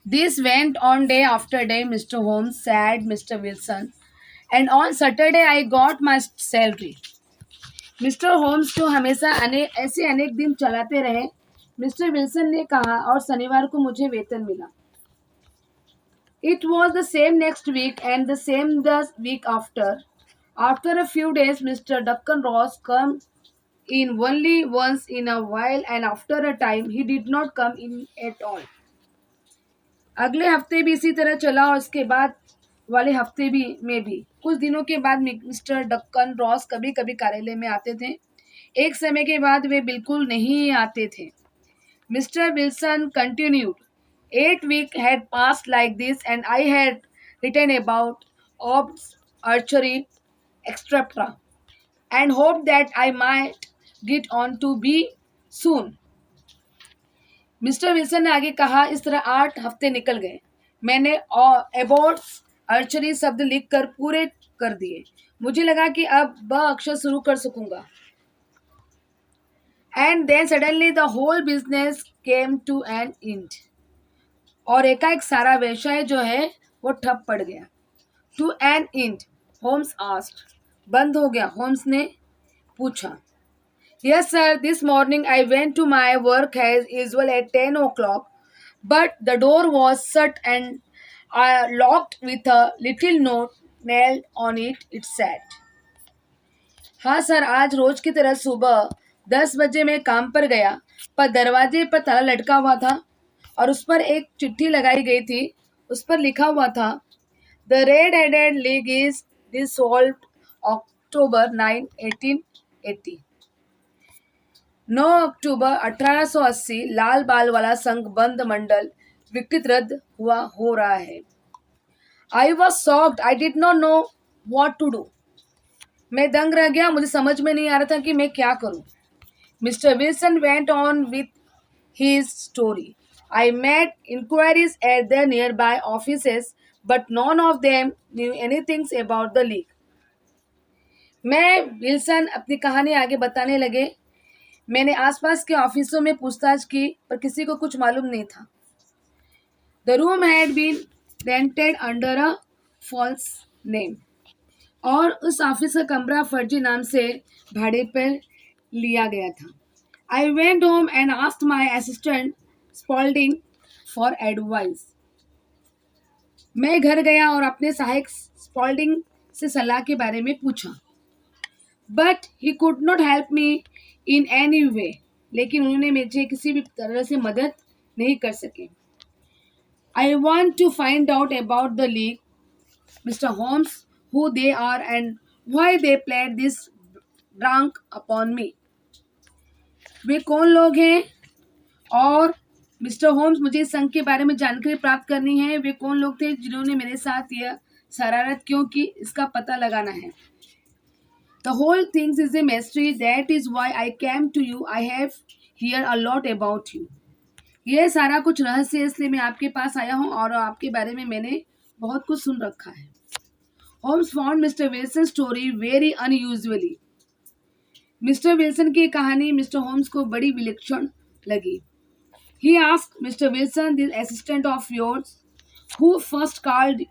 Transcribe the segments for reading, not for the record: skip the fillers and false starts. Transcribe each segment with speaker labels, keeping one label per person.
Speaker 1: This went on day after day, Mr. Holmes said Mr. Wilson. And on Saturday I got my salary. Mister Holmes तो हमेशा ऐसे अनेक दिन चलाते रहे, मिस्टर विल्सन ने कहा, और शनिवार को मुझे वेतन मिला. It was the same next week and the same the week after. After a few days, Mr. Duncan Ross came in only once in a while, and after a time he did not come in at all. अगले हफ्ते भी इसी तरह चला और उसके बाद वाले हफ्ते भी में भी. कुछ दिनों के बाद मिस्टर डक्कन रॉस कभी कभी कार्यालय में आते थे. एक समय के बाद वे बिल्कुल नहीं आते थे. Mister Wilson continued. 8 weeks had passed like this, and I had written about orbs, archery, etc., and hoped that I might get on to be soon. Mister Wilson ने आगे कहा, इस तरह 8 हफ्ते निकल गए. मैंने एबोर्ट्स आर्चरी शब्द लिखकर पूरे कर दिए. मुझे लगा कि अब ब अक्षर शुरू कर सकूंगा. And then suddenly the whole business came to an end. और एकाएक सारा व्यवसाय जो है वो ठप पड़ गया. To an end, Holmes asked. बंद हो गया, होम्स ने पूछा. Yes, sir. This morning I went to my work as usual at 10 o'clock, but the door was shut and locked with a little note nailed on it. It said, हाँ sir, आज रोज की तरह सुबह 10 बजे मैं काम पर गया, पर दरवाजे पर ताला लटका हुआ था और उस पर एक चिट्ठी लगाई गई थी. उस पर लिखा हुआ था, The Red-Headed League is dissolved October 9, 1880. 9 अक्टूबर 1880 लाल बाल वाला संघ बंद मंडल विकृत रद्द हुआ हो रहा है. I was shocked. I did not know what to do. मैं दंग रह गया, मुझे समझ में नहीं आ रहा था कि मैं क्या करूं. Mister Wilson went on with his story. I made inquiries at the nearby offices, but none of them knew anything about the league. मैं विल्सन अपनी कहानी आगे बताने लगे. मैंने आसपास के ऑफिसों में पूछताछ की, पर किसी को कुछ मालूम नहीं था. The room had been rented under a false name. और उस ऑफिस का कमरा फर्जी नाम से भाड़े पर लिया गया था. I went home and asked my assistant Spaulding for advice. मैं घर गया और अपने सहायक स्पॉल्डिंग से सलाह के बारे में पूछा. But he could not help me in any way. लेकिन उन्होंने मुझे किसी भी तरह से मदद नहीं कर सके. I want to find out about the league, mister Holmes, who they are and why they played this drunk upon me. वे कौन लोग हैं, और मिस्टर होम्स, मुझे इस संघ के बारे में जानकारी प्राप्त करनी है. वे कौन लोग थे जिन्होंने मेरे साथ यह शरारत क्यों की, इसका पता लगाना है. The whole thing is a mystery. That is why I came to you. I have heard a lot about you. यह सारा कुछ रहस्य है, इसलिए मैं आपके पास आया हूँ और आपके बारे में मैंने बहुत कुछ सुन रखा है. Holmes found Mr. Wilson's story very unusually. Mister Wilson की कहानी मिस्टर होम्स को बड़ी विलक्षण लगी. He asked Mr. Wilson, this assistant of yours, who first called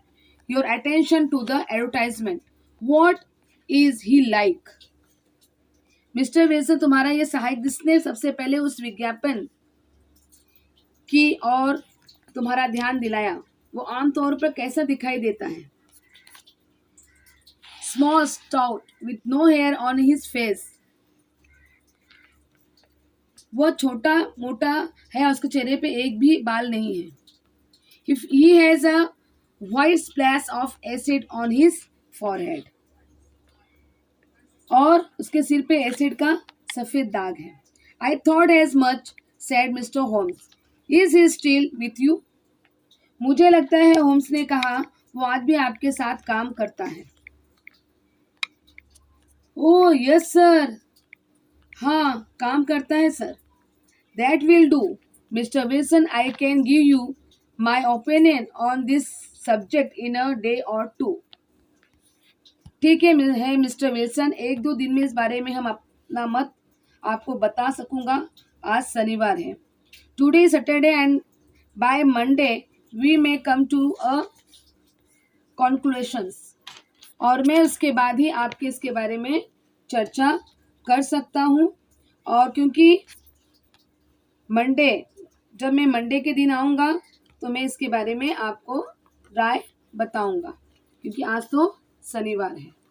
Speaker 1: your attention to the advertisement, what is he like? Mister Wilson, तुम्हारा यह सहायक जिसने सबसे पहले उस विज्ञापन की और तुम्हारा ध्यान दिलाया, वो आमतौर पर कैसा दिखाई देता है? Small stout with no hair on his face. वो छोटा मोटा है, उसके चेहरे पे एक भी बाल नहीं है. If he has a white splash of acid on his forehead. और उसके सिर पे एसिड का सफेद दाग है. I thought as much, said mister Holmes. Is he still with you? मुझे लगता है, होम्स ने कहा, वो आज भी आपके साथ काम करता है. ओह यस सर, हाँ काम करता है sir. That will do mister Wilson. I can give you my opinion on this subject in a day और टू. ठीक है मिस्टर विल्सन, 1-2 दिन में इस बारे में हम अपना मत आपको बता सकूंगा. आज शनिवार है. Today Saturday and by Monday we may come to a conclusions, और मैं उसके बाद ही आपके इसके बारे में चर्चा कर सकता हूँ। और क्योंकि मंडे, जब मैं मंडे के दिन आऊँगा तो मैं इसके बारे में आपको राय बताऊँगा, क्योंकि आज तो शनिवार है।